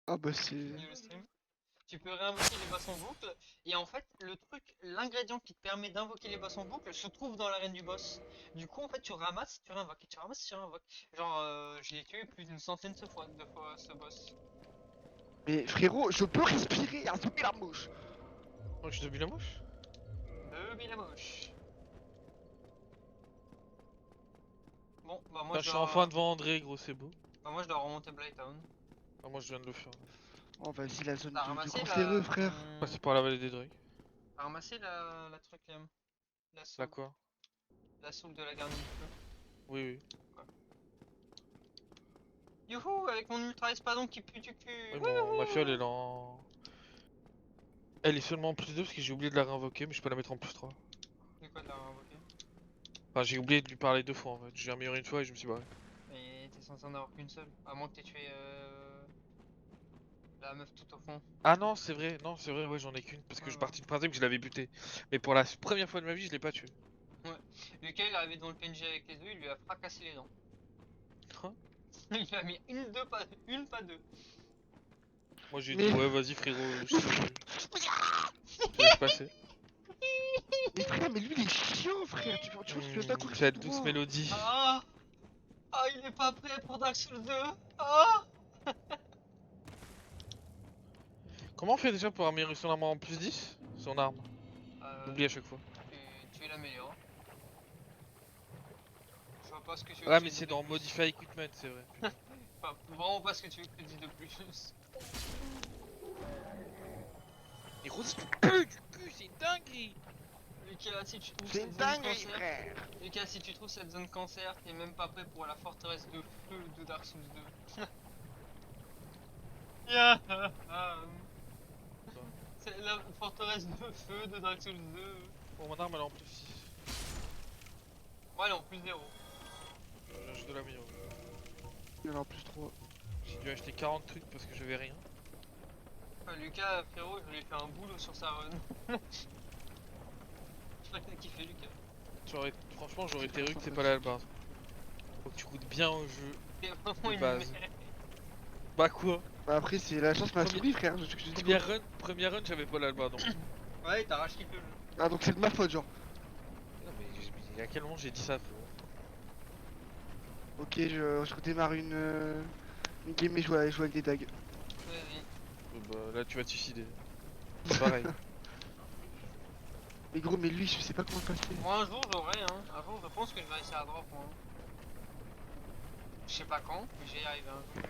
Ah bah c'est... Continue le stream. Tu peux réinvoquer les boss en boucle. Et en fait, le truc, l'ingrédient qui te permet d'invoquer les boss en boucle se trouve dans l'arène du boss. Du coup, en fait, tu ramasses, tu réinvoques, et tu ramasses, tu réinvoques. Genre, je l'ai tué plus d'une centaine de fois ce boss. Mais frérot, je peux respirer, y'a un zombie la mouche. Oh, je te la mouche. De la moche. Bon, bah moi Putain, je je suis enfin dois, devant André, gros, c'est beau. remonter Blighttown. Ah, moi je viens de le faire. Oh vas-y, la zone T'as de ramassé cancéreux, la, frère. Ah, c'est par la vallée des Drake. t'as ramassé la truc, Liam. La Là soul. quoi? La soul de la garde du feu. Oui, oui. Ouais. Youhou, avec mon ultra espadon qui pue du cul. Oui, ma fiole Wouhou. elle est en. Elle est seulement en plus 2 parce que j'ai oublié de la réinvoquer, mais je peux la mettre en plus 3. C'est quoi de la réinvoquer? Enfin, j'ai oublié de lui parler 2 fois en fait. J'ai amélioré une fois et je me suis barré. Mais t'es censé en avoir qu'une seule. À moins que t'aies tué la meuf tout au fond. Ah non, c'est vrai, ouais, j'en ai qu'une parce que Ouais, je bah. partis du principe que je l'avais buté. Mais pour la première fois de ma vie, je l'ai pas tué. Ouais. Lucas, il est arrivé dans le PNJ avec les deux, il lui a fracassé les dents. Il a mis une, pas deux. Moi j'ai dit, Mais... ouais, vas-y frérot, je te laisse passer. Mais frère, mais lui il est chiant, frère. Tu vois qu'il fait pas courir tout Cette douce droit. mélodie. Ah! Ah, il est pas prêt pour Dark Souls 2! Ah! Comment on fait déjà pour améliorer son arme en plus 10? Son arme. Euh, J'oublie à chaque fois. tu l'améliores. Je vois pas ce que tu veux que Ouais, je mais te dise c'est de dans plus. Modify Equipment, c'est vrai. Putain. Enfin, vraiment pas ce que tu veux que je te dise de plus. Et gros, si tu pues du cul, c'est une dinguerie! Lucas, si tu trouves C'est une cette zone dinguerie, cancer. frère. Lucas, si tu trouves cette zone cancer, t'es même pas prêt pour la forteresse de feu de Dark Souls 2. Yeah. C'est la forteresse de feu de Dark Souls 2. Bon, mon arme elle est en plus 6. Ouais, elle est en plus 0. J'ai juste de l'améliorer. Il y en a en plus 3. J'ai dû acheter 40 trucs parce que j'avais rien. Enfin, Lucas, frérot, je lui ai fait un boulot sur sa run. Je crois que t'as kiffé, Lucas. Franchement, j'aurais été heureux que c'est pas la base. Faut que tu goûtes bien au jeu T'es vraiment de une base. merde. Bah quoi? Bah après, c'est la chance m'a Premier- souri, frère. Je dis quoi. Première run, j'avais pas l'alba donc. Ouais, t'as rage kiffé le jeu. Ah donc c'est de ma faute, genre. Non, mais il y a quel moment j'ai dit ça, frérot? Ok, je redémarre une game et je joue avec des tags. Vas-y. Bah là, tu vas te suicider. C'est pareil. Mais gros, mais lui, je sais pas comment le passer. Moi, un jour, j'aurai, hein. Un jour, je pense que je vais essayer à drop, moi. Je sais pas quand, mais j'y arrive un jour.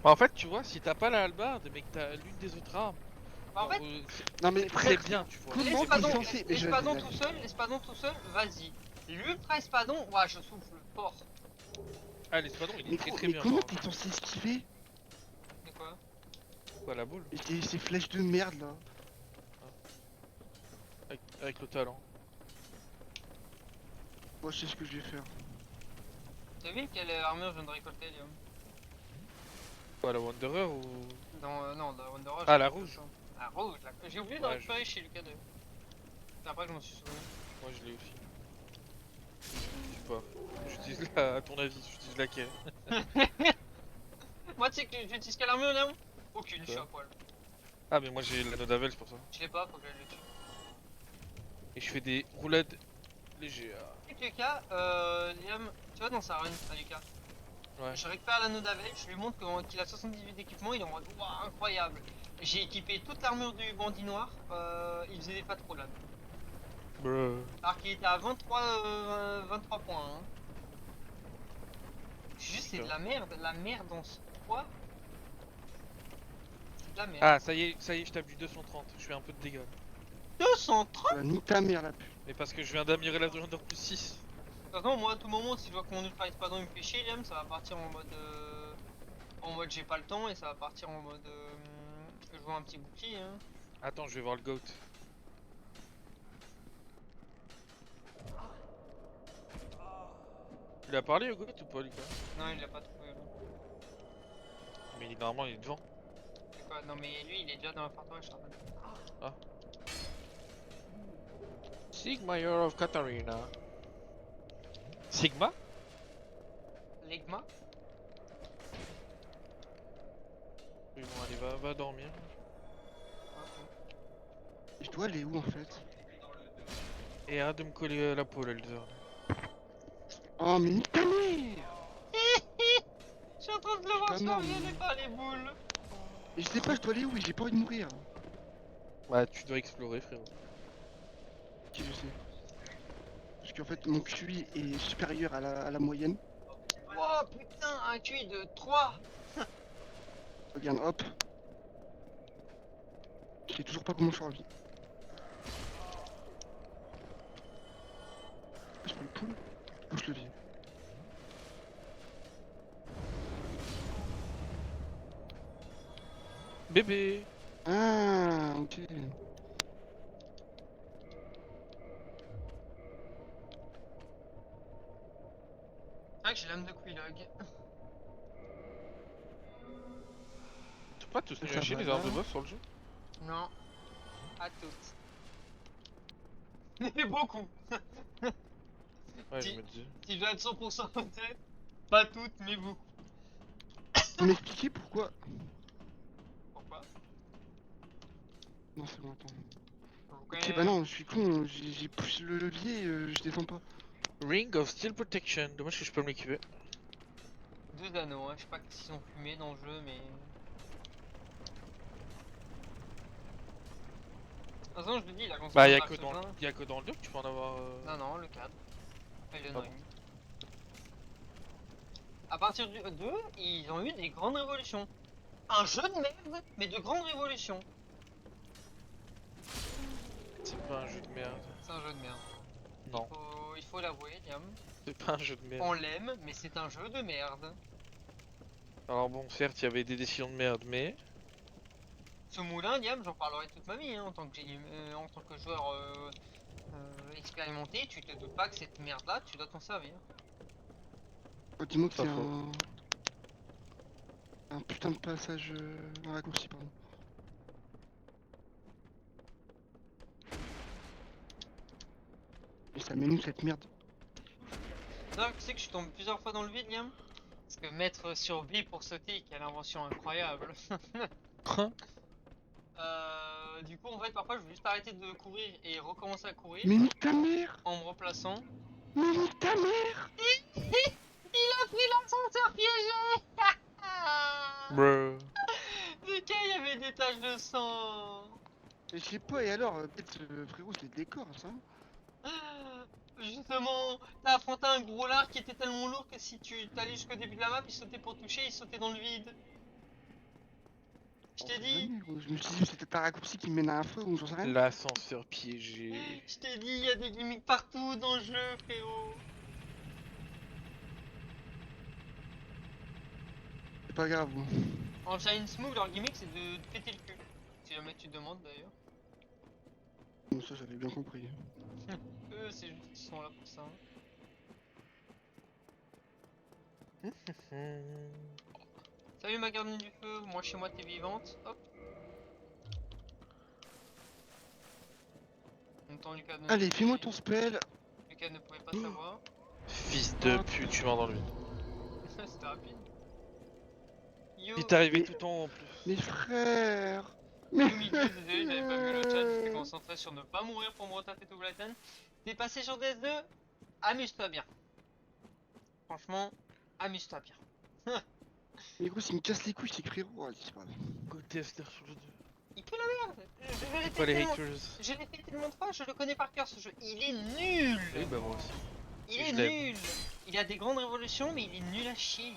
Bah, en fait, tu vois, si t'as pas la hallebarde, mais que t'as l'une des autres armes, Bah, en fait, Non mais c'est frère, bien, tu vois. comment C'est t'es l'espadon, bien. censé... Mais je l'espadon tout seul, vas-y. L'ultra espadon, ouais, je souffle fort. Ah, l'espadon, il Mais est très gros, très mais bien. comment Genre, t'es censé esquiver? C'est quoi? quoi, la boule? Et ces flèches de merde là. Avec le talent. Moi je sais ce que je vais faire. T'as vu quelle armure je viens de récolter, Liam? Quoi, la Wanderer ou. Dans, non, dans Wonder Rush, Ah, la j'ai rouge. La rouge, là. J'ai oublié de Ouais, récupérer chez Lucas 2. Après, je m'en suis souvenu. Moi, je l'ai aussi. Je sais pas. J'utilise la. À ton avis, j'utilise laquelle? Moi, tu sais que j'utilise quelle armure, Liam? Aucune, je suis Quoi à poil. Ah, mais moi j'ai l'anneau d'Avel, c'est pour ça. Je l'ai pas, faut que je le tue. Et je fais des roulades légères. Et Lucas, Liam, tu vois dans sa run, à Lucas, Ouais. je récupère l'anneau d'Avel, je lui montre qu'il a 78 d'équipement, il est en mode waouh, incroyable. J'ai équipé toute l'armure du bandit noir, il faisait des fat roulades. Bruh. Alors qu'il était à 23 points. Hein. Juste, c'est de la merde dans ce. Quoi? C'est de la merde. Ah, ça y est, je tape du 230. Je fais un peu de dégâts. 230. Ni ta mère la pute. Mais parce que je viens d'améliorer la Wonder plus 6. De toute façon, moi, à tout moment, si je vois que mon ultra espadon il me fait chier, Liam, ça va partir en mode. En mode j'ai pas le temps et ça va partir en mode. Je vois un petit bouclier. Hein. Attends, je vais voir le GOAT. Il a parlé au GOAT ou pas, Lucas? Non, il l'a pas trouvé. Là. Mais normalement, il est devant. C'est quoi? Non, mais lui, il est déjà dans la forteresse, je te rappelle. Ah. Sigma Year of Katarina. Sigma? Legma? Allez, va dormir. Je dois aller où en fait? Et arrête de me coller à la peau, Elder. Oh mais nique ta mère! Je suis en train de le Je suis voir pas se mort, faire violer mais- par les boules. Et je sais pas, je dois aller où et j'ai pas envie de mourir. Ouais, tu dois explorer, frérot. Ok, je sais. Parce qu'en fait, mon QI est supérieur à la moyenne. Oh putain, un QI de 3. Regarde, hop. Je sais toujours pas comment je suis en vie. Je prends le pool, bouge le levier. Bébé. Ah, ok. Ah, que j'ai l'âme de Quilog. T'as pas tous Ça nul à chier va les armes de là. boss sur le jeu? Non, à toutes. Mais beaucoup. Ouais, je Si, me dis. si je dois être 100% honnête, pas toutes, mais beaucoup. Vous m'expliquez pourquoi? Pourquoi? Non, c'est bon, attends. Ok, Ok, bah non, je suis con, j'ai poussé le levier, je descends pas. Ring of Steel Protection. Dommage que je peux me l'équiper. 2 anneaux, hein. Je sais pas s'ils sont fumés dans le jeu, mais. De toute façon, je le dis, la console Bah, de y'a Dark que, Souls 1. y a que dans le 2 que tu peux en avoir. Non, non, le 4. Elden Ah Ring. bon. À partir du 2, ils ont eu des grandes révolutions. Un jeu de merde, mais de grandes révolutions. C'est pas un jeu de merde. C'est un jeu de merde. Non, Il faut l'avouer, Liam. c'est pas un jeu de On merde. l'aime, mais c'est un jeu de merde. Alors bon, certes, il y avait des décisions de merde, mais. Ce moulin, Liam, j'en parlerai toute ma vie, hein, en tant que joueur expérimenté, tu te doutes pas que cette merde-là, tu dois t'en servir. Oh, dis-moi que Pas c'est faux. un putain de passage, un raccourci, pardon. Et ça mène où cette merde? D'ailleurs, tu sais que je suis tombé plusieurs fois dans le vide, Liam? Parce que mettre sur B pour sauter, quelle invention incroyable. Du coup, en fait, parfois, je veux juste arrêter de courir et recommencer à courir Mais nique ta mère! en me replaçant. Mais nique ta mère! Il a pris l'ascenseur piégé. Bruh. Nickel, il y avait des taches de sang. Et je sais pas, et alors, peut-être, frérot, c'est le décor, ça? Justement, t'as affronté un gros lard qui était tellement lourd que si tu t'allais jusqu'au début de la map, il sautait pour toucher, il sautait dans le vide. Je On t'ai sait dit, jamais, gros. Je me suis dit, c'est peut-être un raccourci qui mène à un feu ou j'en sais rien. L'ascenseur piégé. je t'ai dit, il y a des gimmicks partout dans le jeu, frérot. C'est pas grave, gros. En Shine Smooth, leur gimmick c'est de te péter le cul. Si jamais tu te demandes d'ailleurs. Bon, ça, j'avais bien compris. Eux, c'est juste qu'ils sont là pour ça. Salut ma gardienne du feu, moi chez moi t'es vivante. Hop. En même temps, Lucas ne, Allez, fais-moi ton spell. Lucas ne pouvait pas savoir. Fils de pute, tu vas dans le vide. C'était rapide. Yo, Il t'est arrivé Mais- tout en haut en plus. Mes frères. yo Midieu, désolé, j'avais pas vu le chat, j'étais concentré sur ne pas mourir pour me retaper tout Blaten. T'es passé sur DS2, amuse-toi bien. Franchement, amuse-toi bien. Mais gros, s'il me casse les couilles, c'est que frérot. Allez, c'est pas grave. Côté Esther sur le 2. Il pue la merde. Je l'ai C'est pas fait les tellement... haters. Je l'ai fait tellement de fois, je le connais par cœur ce jeu. Il est nul. Oui, bah moi aussi. Il je est l'aime. nul. Il a des grandes révolutions, mais il est nul à chier.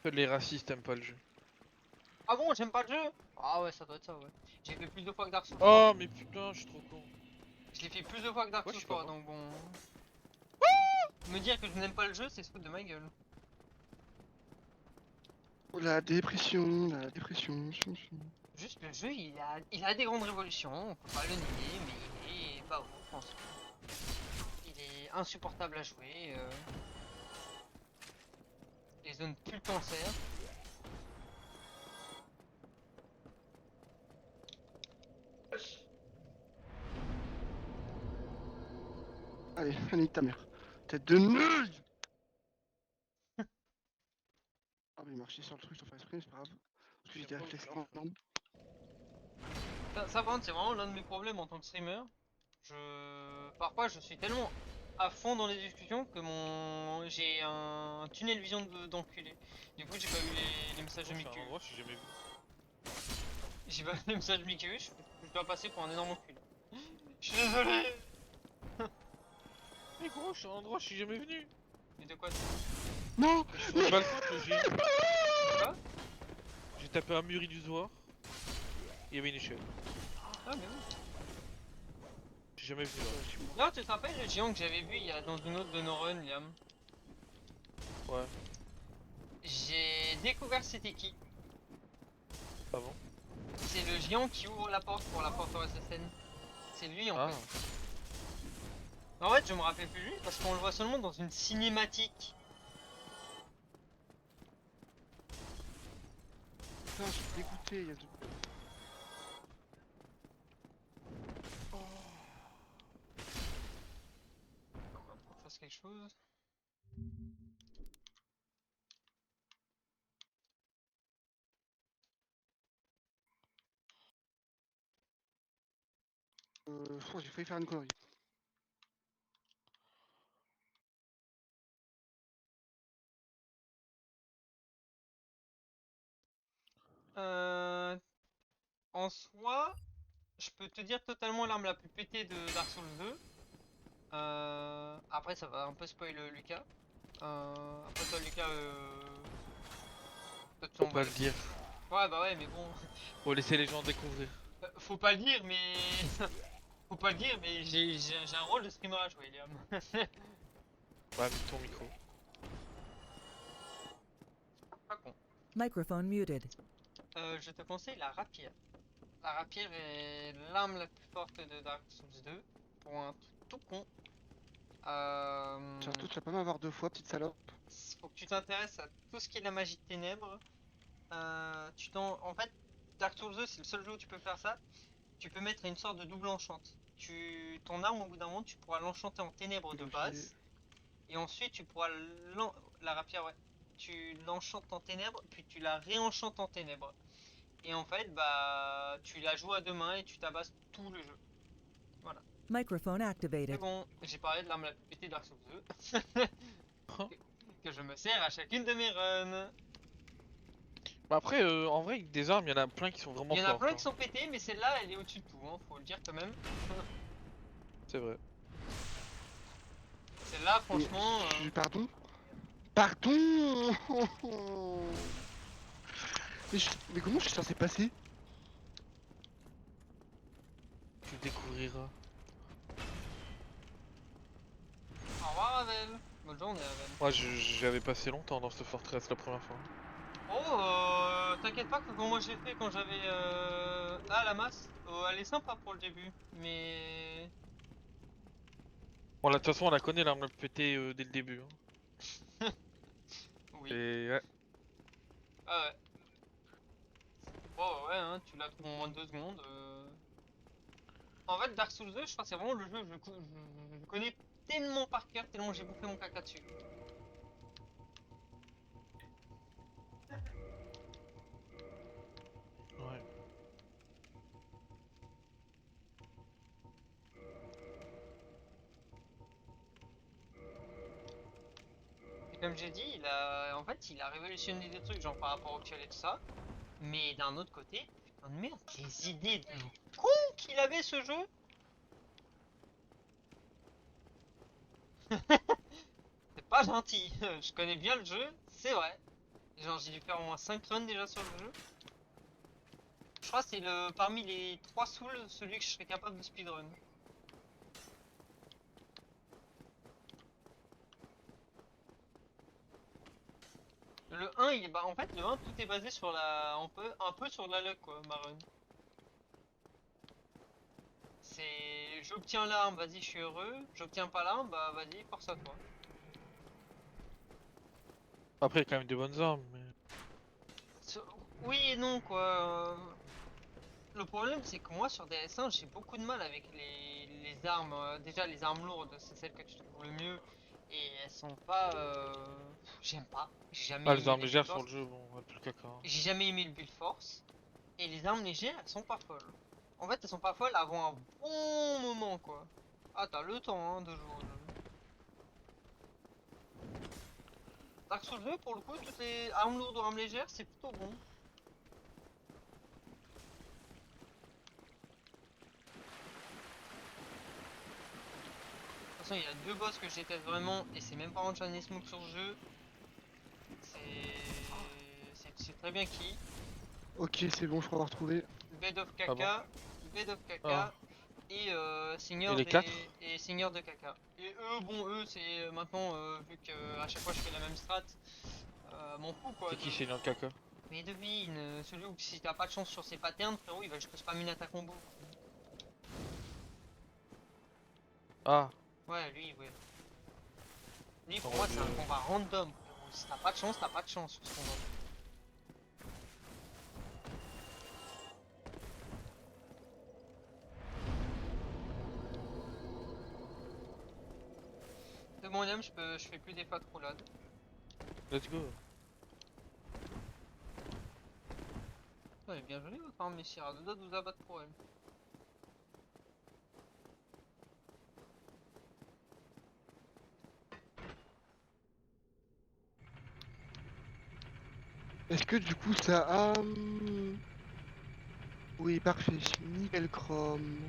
Les racistes aiment pas le jeu. Ah bon, j'aime pas le jeu? Ah ouais, ça doit être ça, ouais. J'ai fait plus de fois que Dark Souls 3. Oh, mais putain, je suis trop con. Je l'ai fait plus de fois que Dark Ouais, Souls je sais pas 3, moi. donc bon. Me dire que je n'aime pas le jeu, c'est se foutre de ma gueule. Oh, la dépression, la dépression. Juste le jeu, il a des grandes révolutions, on peut pas le nier, mais il est pas ouf, je pense. Il est insupportable à jouer. Les zones puent le cancer. Allez, allez, ta mère. Tête de nul. Ah mais il marchait sur le truc sans faire exprès, mais c'est pas grave. Parce que j'ai des réflexes énormes. Ça par contre, c'est vraiment l'un de mes problèmes en tant que streamer. Parfois, je suis tellement à fond dans les discussions que j'ai un tunnel vision d'enculé. Du coup, j'ai pas eu les messages de Je suis à un Miku. endroit, je suis jamais vu. J'ai pas eu les messages de Miku, je dois passer pour un énorme enculé. Je suis désolé. Mais gros, je suis à un endroit, je suis jamais venu. Mais de quoi Non. Je suis sur le balcon que j'ai. Quoi J'ai tapé un mur illusoire. Il y avait une échelle. Ah, mais oui. Je suis jamais venu là. Là, tu te rappelles le géant que j'avais vu il y a dans une autre de nos runs, Liam? Ouais. J'ai découvert c'était qui. Ah bon? C'est le géant qui ouvre la porte pour la forteresse SSN. C'est lui en Ah. fait. En fait, je me rappelle plus lui parce qu'on le voit seulement dans une cinématique. Putain, je suis dégoûté, il y a de... Faut que je fasse quelque chose. Je crois que j'ai failli faire une connerie. En soi, je peux te dire totalement l'arme la plus pétée de Dark Souls 2. Après, ça va un peu spoil Lucas. Après, toi, Lucas, toi, tu Faut t'en pas vas. le dire. Ouais, bah ouais, mais bon. Faut laisser les gens découvrir. Faut pas le dire, mais. Faut pas le dire, mais j'ai un rôle de streamer à jouer, Liam. Ouais, mais ton micro. Pas con. Microphone muted. Je te conseille la rapière. La rapière est l'arme la plus forte de Dark Souls 2. Pour un truc tout con. Surtout, tu vas pas m'avoir 2 fois, petite salope. Faut que tu t'intéresses à tout ce qui est la magie de ténèbres. En fait, Dark Souls 2, c'est le seul jeu où tu peux faire ça. Tu peux mettre une sorte de double enchant. Ton arme, au bout d'un moment, tu pourras l'enchanter en ténèbres de base. Et ensuite, tu pourras la rapière, ouais. Tu l'enchantes en ténèbres, puis tu la réenchantes en ténèbres. Et en fait, bah, tu la joues à deux mains et tu tabasses tout le jeu. Voilà. Microphone C'est activated. bon, j'ai parlé de l'arme la plus pétée de Dark Souls 2. que je me sers à chacune de mes runs. Bah après, en vrai, avec des armes, il y en a plein qui sont vraiment Il y en a fortes. plein Hein. qui sont pétés, mais celle-là, elle est au-dessus de tout, hein, faut le dire quand même. C'est vrai. Celle-là, franchement. Pardon. Pardon. Mais comment je suis censé passer? Tu découvriras. Au revoir, Ravel. Bonne journée, Ravel. Moi, j'avais passé longtemps dans cette forteresse la première fois. Oh, t'inquiète pas que quand moi j'ai fait quand j'avais la masse, elle est sympa pour le début, mais Bon, là, de toute façon, on la connaît, l'arme la plus pétée dès le début. Hein. oui. Et ouais. Ah ouais. Oh ouais, hein, tu l'as trouvé en moins de 2 secondes. En fait, Dark Souls 2, je crois que c'est vraiment le jeu que je connais tellement par cœur, tellement j'ai bouffé mon caca dessus. Ouais. Et comme j'ai dit, en fait, il a révolutionné des trucs, genre par rapport au ciel et tout ça. Mais d'un autre côté, putain de merde, les idées de con qu'il avait ce jeu. C'est pas gentil. Je connais bien le jeu, c'est vrai. Genre j'ai dû faire au moins 5 runs déjà sur le jeu. Je crois que c'est parmi les 3 souls celui que je serais capable de speedrun. Le 1, en fait, le 1, tout est basé sur un peu sur la luck, quoi, ma run. C'est, j'obtiens l'arme, vas-y, je suis heureux. J'obtiens pas l'arme, bah vas-y, force à toi. Après, il y a quand même des bonnes armes, mais... Oui et non, quoi. Le problème, c'est que moi, sur DS1, j'ai beaucoup de mal avec les armes. Déjà, les armes lourdes, c'est celles que tu trouves le mieux. Et sont pas. J'aime pas. J'ai jamais Ah, aimé les armes les légères Build sur Force. le jeu, bon, ouais, plus le caca. Hein. J'ai jamais aimé le Build Force. Et les armes légères, elles sont pas folles. En fait, elles sont pas folles avant un bon moment, quoi. Ah, t'as le temps, hein, de jouer au jeu. Dark Souls 2, pour le coup, toutes les armes lourdes ou armes légères, c'est plutôt bon. De toute façon, il y a deux boss que je déteste vraiment, et c'est même pas Enchanted Smoke sur le jeu. C'est très bien qui. Ok, c'est bon, je crois avoir retrouvé. Bed of Ah bon Caca, Bed of Caca, Ah. et Et Seigneur les des... quatre et Seigneur de Caca. Et eux, bon, eux, c'est maintenant, vu que à chaque fois je fais la même strat, m'en fous quoi. C'est qui Seigneur de caca? Mais devine, celui où si t'as pas de chance sur ses patterns, frérot, il va juste spam une attaque combo. Ah, Ouais, lui, ouais. Lui, pour Oh, moi, c'est un Dieu. combat random, frérot. Si t'as pas de chance, t'as pas de chance sur ce combat. De mon âme, je fais plus des fois de roulade. let's go. Ouais, bien joli votre arme, messire. À deux doigts de vous abattre pour elle. Est-ce que du coup ça a... Oui, parfait. Nickel chrome.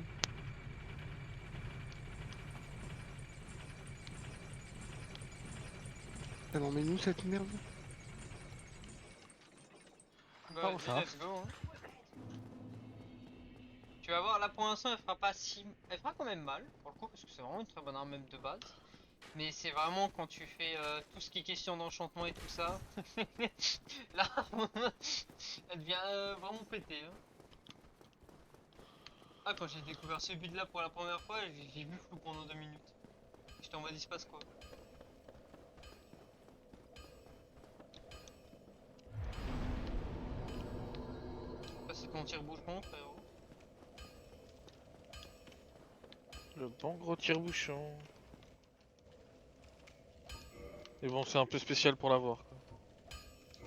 Elle emmène où cette merde? Bah, Ah, vas-y, ça va. let's go. Hein. Tu vas voir, là pour l'instant, elle fera pas si. Elle fera quand même mal, pour le coup, parce que c'est vraiment une très bonne arme, même de base. Mais c'est vraiment quand tu fais tout ce qui est question d'enchantement et tout ça. Là, elle devient vraiment pétée. Hein. Ah, quand j'ai découvert ce build là pour la première fois, j'ai vu flou pendant 2 minutes. J'étais en mode, il se passe quoi? Bah, c'est ton tire-bouchon, frérot. Le bon gros tire-bouchon. Et bon, c'est un peu spécial pour l'avoir. Quoi.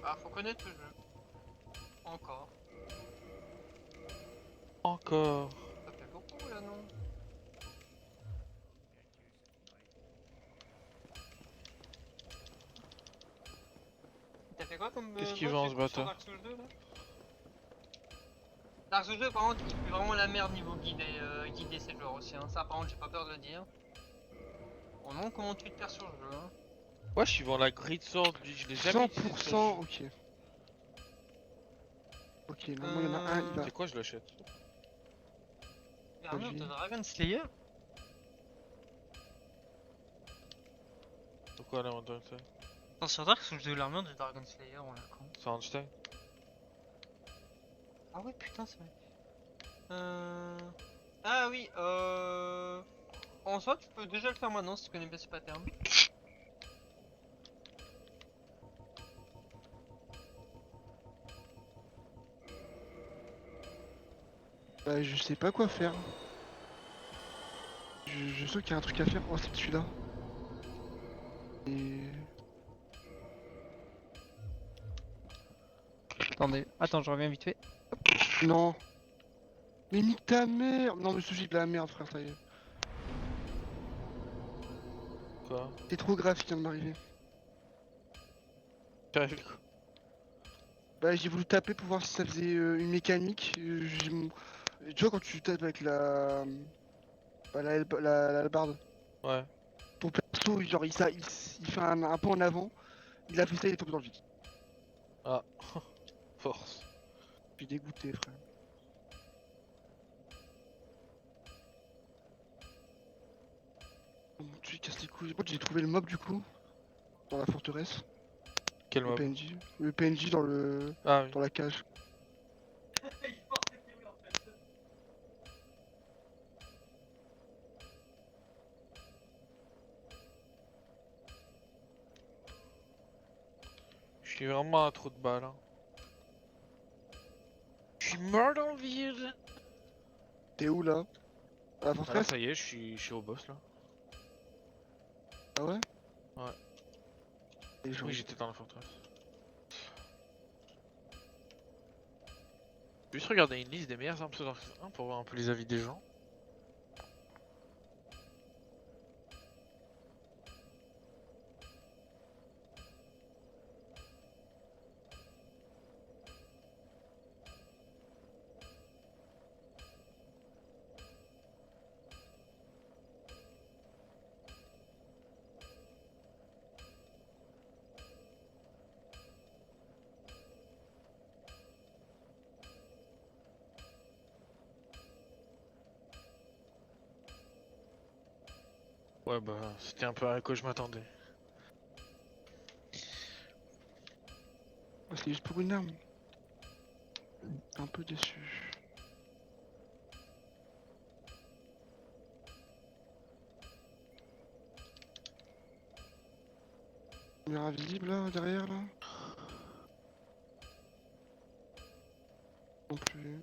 Ah, faut connaître le jeu. Encore. Encore. Ça fait beaucoup là, non? T'as fait quoi comme Qu'est-ce qu'il boss vend du ce coup sur bâtard? Dark Souls 2 là? Dark Souls 2 par contre il fait vraiment la merde niveau guider ces joueurs aussi hein. Ça par contre j'ai pas peur de le dire. On demande comment tu te perds sur le jeu hein. Wesh, ils vendent la Grid Sword, lui, je l'ai jamais utilisé sur le 100%, jeu. ok. Ok, normalement il y en a un, il va... C'est quoi, je l'achète? L'armure de lui. Dragon Slayer? Pourquoi là, on donne ça? Non sur Dark Souls 2 l'armure de Dragon Slayer on la con. C'est Einstein? Ah ouais putain c'est vrai. Ah oui en soi tu peux déjà le faire maintenant si tu connais bien ce pattern. Bah je sais pas quoi faire. Je sais qu'il y a un truc à faire. Oh c'est celui-là. Et... Attendez, attends je reviens vite fait. Non. Mais nique ta mère. Non mais ce de la merde frère, ça y est. Quoi? C'est trop grave ce qui vient de m'arriver. T'arrives quoi? Bah j'ai voulu taper pour voir si ça faisait une mécanique. Tu vois quand tu tapes avec la... Bah, la barde. Ouais. Ton perso, genre il fait un pas en avant. Il a fait ça, il est tombé dans le vide. Ah. Force. Je suis dégoûté frère. Oh, tu casses les couilles. Moi j'ai trouvé le mob du coup. Dans la forteresse. Quel Le mob? PNJ. Le PNJ dans le... Ah oui. dans la cage. Je suis vraiment à trop de balles. Hein. Je suis mort dans le vide. T'es où là? À la Ah là, forteresse? ça y est, je suis au boss là. Ah ouais? Ouais. Les gens. Oui, j'étais dans la forteresse. Juste regarder une liste des meilleures armes sur Dark 1 pour voir un peu les avis des gens. Ouais bah c'était un peu à quoi je m'attendais. Oh, c'est juste pour une arme. Un peu déçu. Caméra visible là, derrière là. Non plus.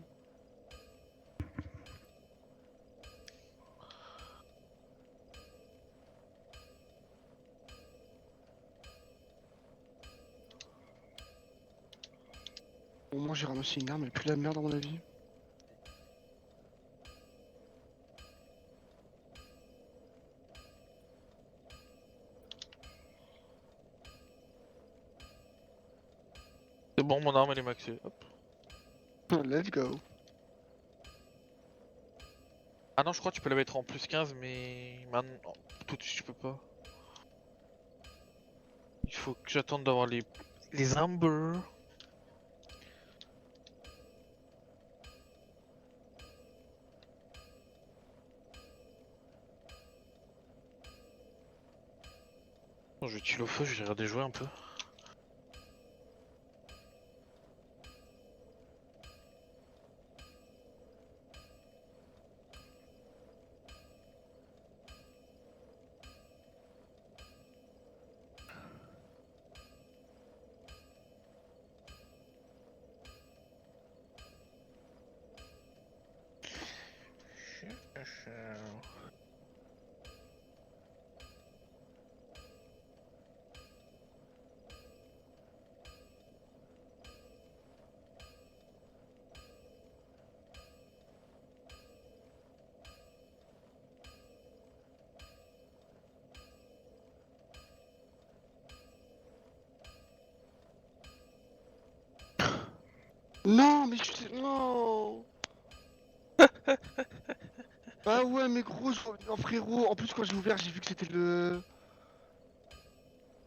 Au moins j'ai ramassé une arme et plus la merde à mon avis. C'est bon, mon arme elle est maxée. Hop. Let's go. Ah non, je crois que tu peux la mettre en plus 15, mais maintenant, tout de suite je peux pas. Il faut que j'attende d'avoir les Amber. Bon, je vais tuer le feu, je vais regarder jouer un peu. Non mais non. Bah ouais mais gros, oh, frérot, en plus quand j'ai ouvert j'ai vu que c'était le...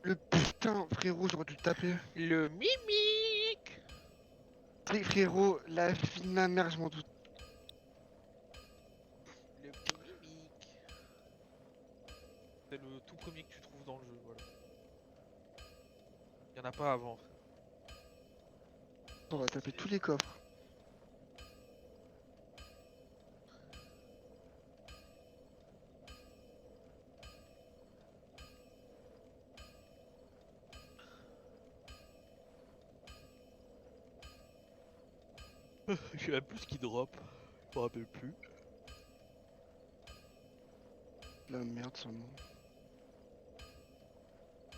Le putain, frérot, j'aurais dû le taper. Le mimique. Mais frérot, la vie de ma mère, je m'en doute. Le petit mimique. C'est le tout premier que tu trouves dans le jeu, voilà. Il y en a pas avant. On va taper tous les coffres. Je sais même plus ce qui drop. Je me rappelle plus. La merde, ça non.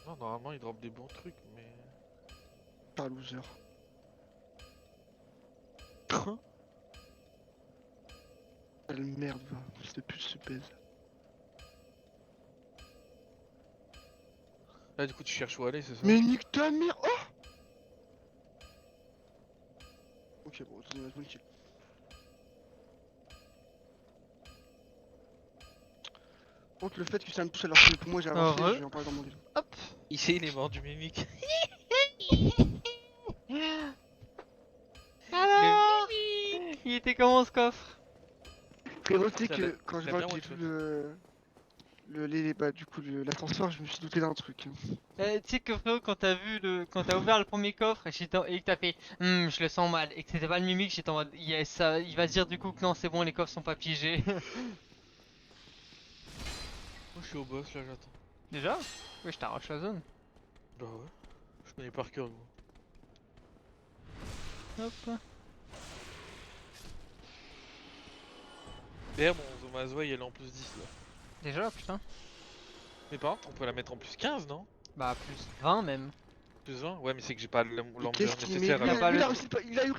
Non, normalement il drop des bons trucs, mais. Pas loser. Quelle merde, va. Fils de pute se pèse. Ah, du coup, tu cherches où aller, c'est ça? Mais nique ta mère. Oh. Ok, bon, c'est une bonne kill. Contre le fait que ça me touche alors que pour moi j'ai avancé, Heureux. je vais en parler dans mon livre. Hop. Ici, il est mort du mimique. Alors, Le mimique. il était comment ce coffre? Frérot, tu sais Ça que l'a- quand je l'a vois bien que j'ai one-shot. vu bah, du coup, l'ascenseur, je me suis douté d'un truc. Tu sais que frérot, quand t'as ouvert le premier coffre et que t'as fait je le sens mal et que c'était pas le mimique, j'étais en mode yes, ça, il va se dire du coup que non, c'est bon, les coffres sont pas piégés. Moi, je suis au boss, là, j'attends. Déjà? Oui, je t'arrache la zone. Bah ouais. Je connais par cœur, gros. Hop. D'ailleurs, mon Zomazoi, elle est en plus 10 là. Déjà, putain. Mais par contre, on peut la mettre en plus 15, non? Bah plus 20 même. Plus 20? Ouais, mais c'est que j'ai pas Mais l'ampleur qu'est-ce qu'il met nécessaire lui, à T'as pas lui, il le- a réussi, il a eu.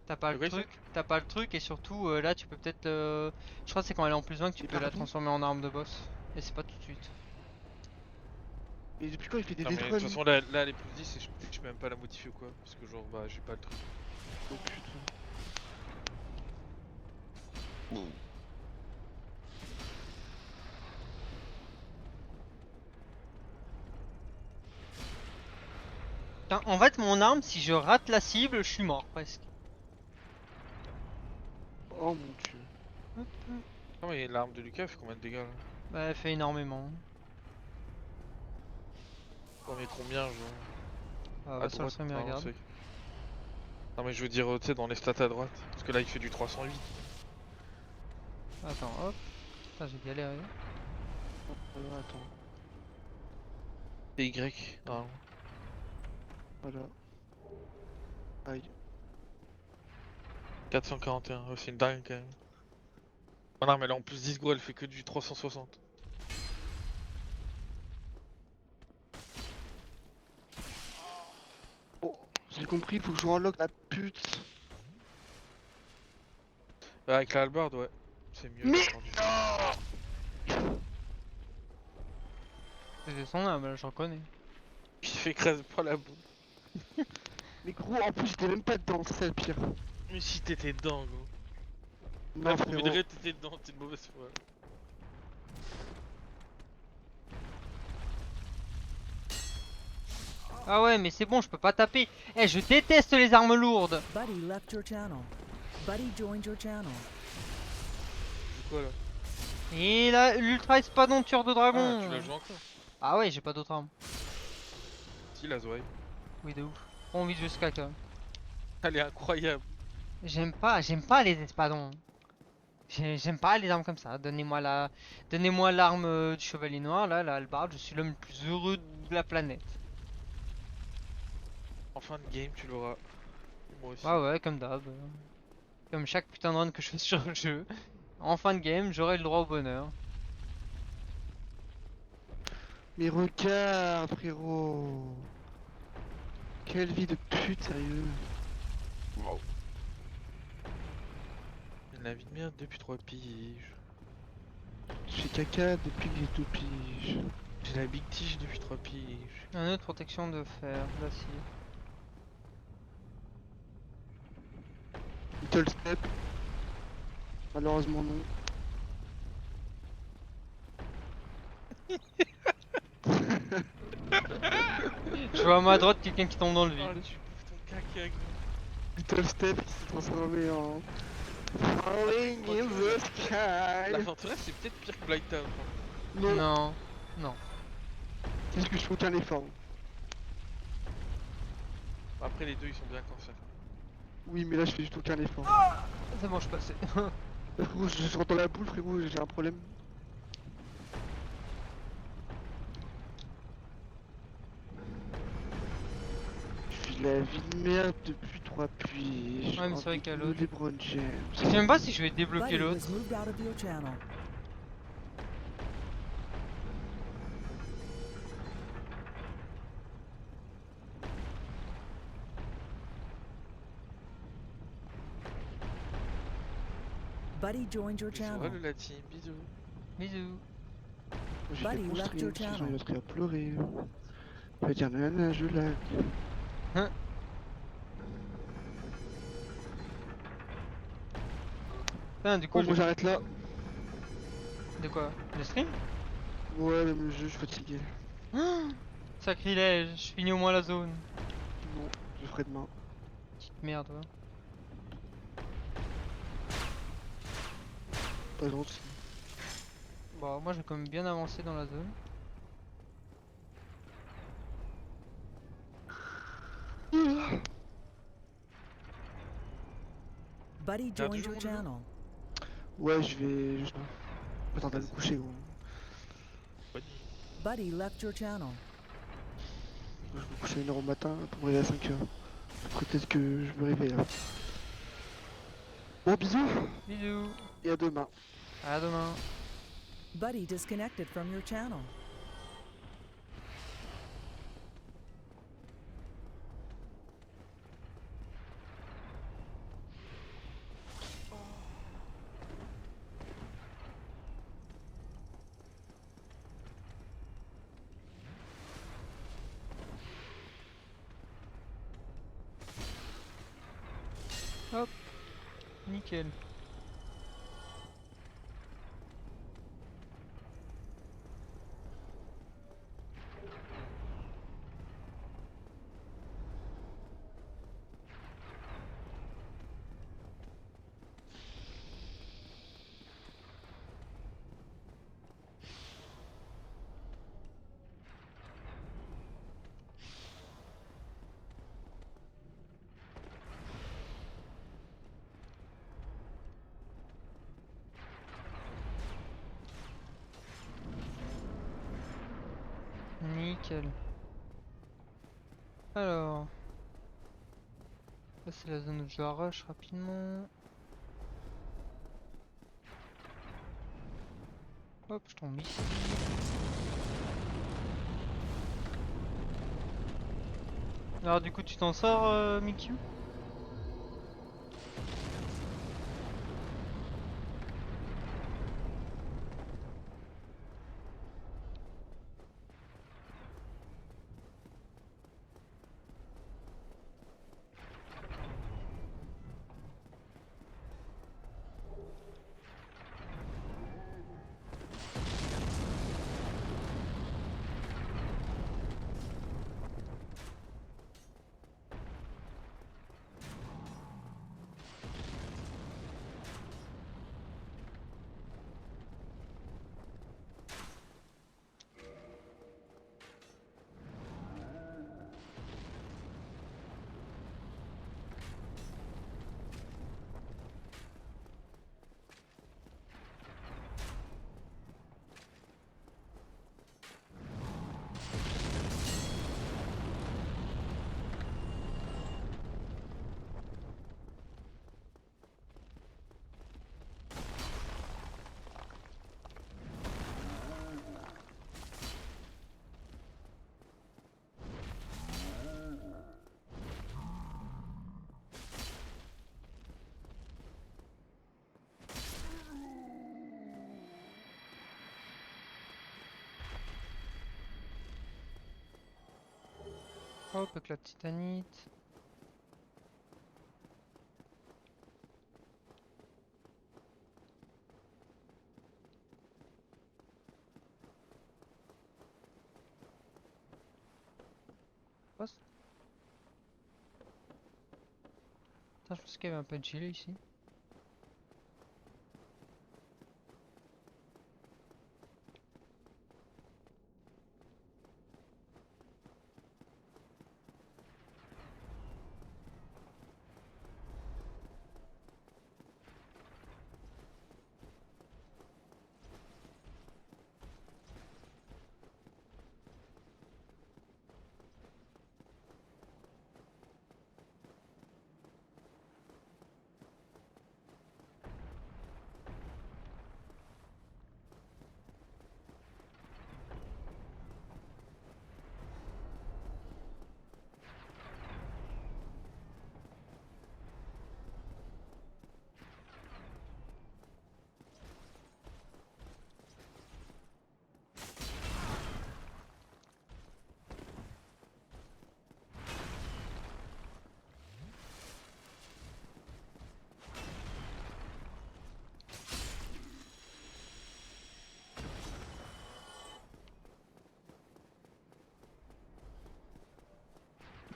T'as pas De le quoi, ça truc, et surtout là tu peux peut-être je crois que c'est quand elle est en plus 20 que tu Et peux la pardon. transformer en arme de boss. Et c'est pas tout de suite. Et depuis quand il fait des Non, mais de détrônes toute façon, là, elle est plus 10 et je peux même pas la modifier ou quoi. Parce que, genre, bah, j'ai pas le truc. Oh putain. Putain, en fait mon arme, si je rate la cible, je suis mort presque. Oh mon dieu. Ah, mais l'arme de Lucas elle fait combien de dégâts là? Bah elle fait énormément. On met combien, genre? Ah, À va sur le droite, stream et non, regarde. non, mais je veux dire, tu sais, dans les stats à droite. Parce que là, il fait du 308. Attends, hop. Putain, j'ai galéré. Attends. Et Y, normalement. Voilà. Aïe. 441, ouais, c'est une dingue quand même. Oh non, mais là en plus 10 gros, elle fait que du 360. Oh, j'ai compris, il faut que je unlock la pute. Bah, avec la hallebarde, ouais. C'est mieux. Mais j'ai entendu. C'est son âme, là, j'en connais. Il fait écraser par la boue. Mais gros, en plus j'étais même pas dedans, c'est ça le pire. Mais si t'étais dedans, gros. Non Là, premier frérot. degré, t'étais dedans, t'es une mauvaise foi. Ah ouais, mais c'est bon, je peux pas taper. Eh, je déteste les armes lourdes. Buddy left your channel. Buddy joined your channel. C'est quoi là? Et là, l'ultra espadon tueur de dragon. Ah, tu la joues encore? Ah ouais, j'ai pas d'autres armes. Si, la Zoé. Oui, de ouf. Pas envie de jouer ce caca. Elle est incroyable. J'aime pas les espadons. J'aime pas les armes comme ça. Donnez-moi l'arme du chevalier noir, là, la hallebarde. Je suis l'homme le plus heureux de la planète. En fin de game, tu l'auras. Moi aussi. Ah ouais, comme d'hab. Comme chaque putain de run que je fais sur le jeu. En fin de game, j'aurai le droit au bonheur. Mais regarde frérot. Quelle vie de pute, sérieux. La vie de merde depuis 3 piges. Je fais caca depuis que j'ai tout pige. J'ai la big tige depuis 3 piges. Un autre protection de fer, d'acier. Little Step. Malheureusement non. Je vois à ma droite quelqu'un qui tombe dans le Ah, vide. tu bouffes ton caca, gros. Little Step qui s'est transformé en... Falling in the sky. La forteresse, c'est peut-être pire que Blight Town. Non, Non, non. c'est juste que je fais aucun effort. Après, les deux, ils sont bien cancers. Oui, mais là je fais juste aucun effort. C'est bon, je suis passé. Frérot, je rentre dans la boule, frérot, j'ai un problème. Je vis la vie de merde depuis 3 piges. Ouais, mais c'est vrai qu'il y a l'autre. LeBron James. Je sais même pas si je vais débloquer Buddy l'autre. was moved out of your channel. Buddy joined your Bisous, channel. le latin, bisous. Bisous. J'ai Buddy des left your construits, sinon channel. il va se faire pleurer. Il va dire nanana, je lag. Putain, du coup, Oh, moi j'arrête là. de quoi? Le stream? Ouais, même le jeu, je suis fatigué. Sacrilège, je finis au moins la zone. Non, je ferai demain. Petite merde, ouais. Pas gentil. Bon, moi j'ai quand même bien avancé dans la zone. Buddy T'as joined toujours your le jeu channel. Ouais, je vais juste... Pas tarder à me coucher, gros. Bonne Buddy left your channel. Je me couche à 1h au matin pour me réveiller à 5h. Après, peut-être que je me réveille là. Bon, bisous Bisous. et à demain. À demain. Buddy disconnected from your channel. Hop, nickel. Nickel. Alors, ça c'est la zone où je dois rush rapidement. Hop, je tombe ici. Alors du coup tu t'en sors Mickey? Hop, avec la titanite. Passe. Putain, je pense qu'il y avait un peu de gilet ici.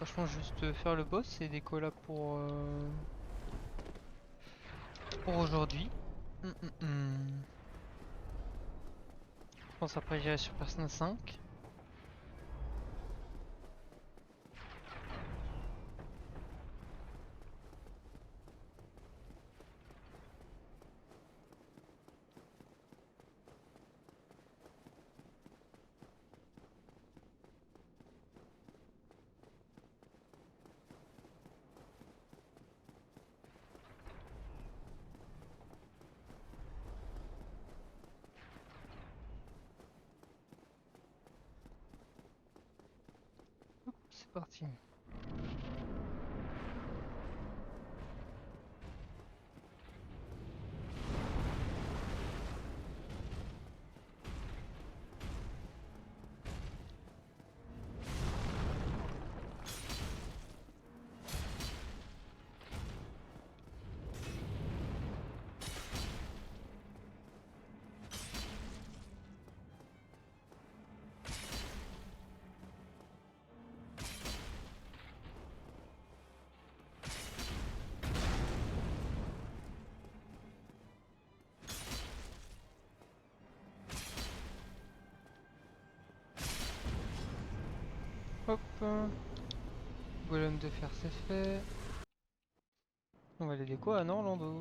Franchement, juste faire le boss et des collabs pour aujourd'hui. Je pense après j'irai sur Persona 5. C'est parti. Hop. Golem de fer, c'est fait. On va aller déco à Orlando.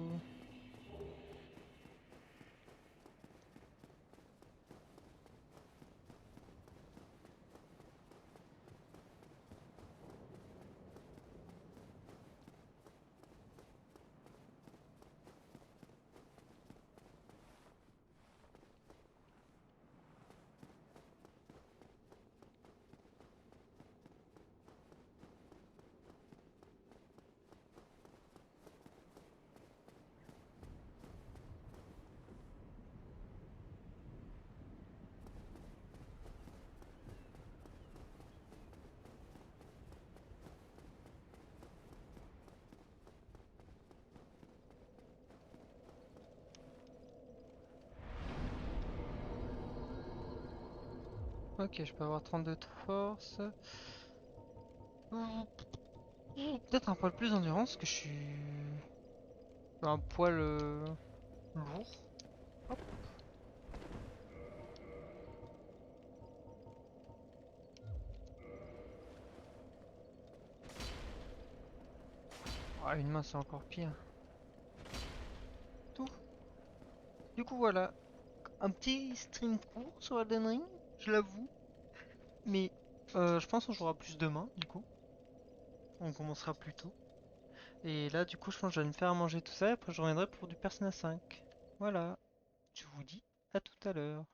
Ok, je peux avoir 32 de force. Peut-être un poil plus d'endurance, parce que je suis un poil lourd. Hop. Ah, une main c'est encore pire. Tout. Du coup voilà, un petit stream court sur Elden Ring, je l'avoue. Mais je pense qu'on jouera plus demain, du coup. On commencera plus tôt. Et là, du coup, je pense que je vais me faire à manger tout ça, et après je reviendrai pour du Persona 5. Voilà, je vous dis à tout à l'heure.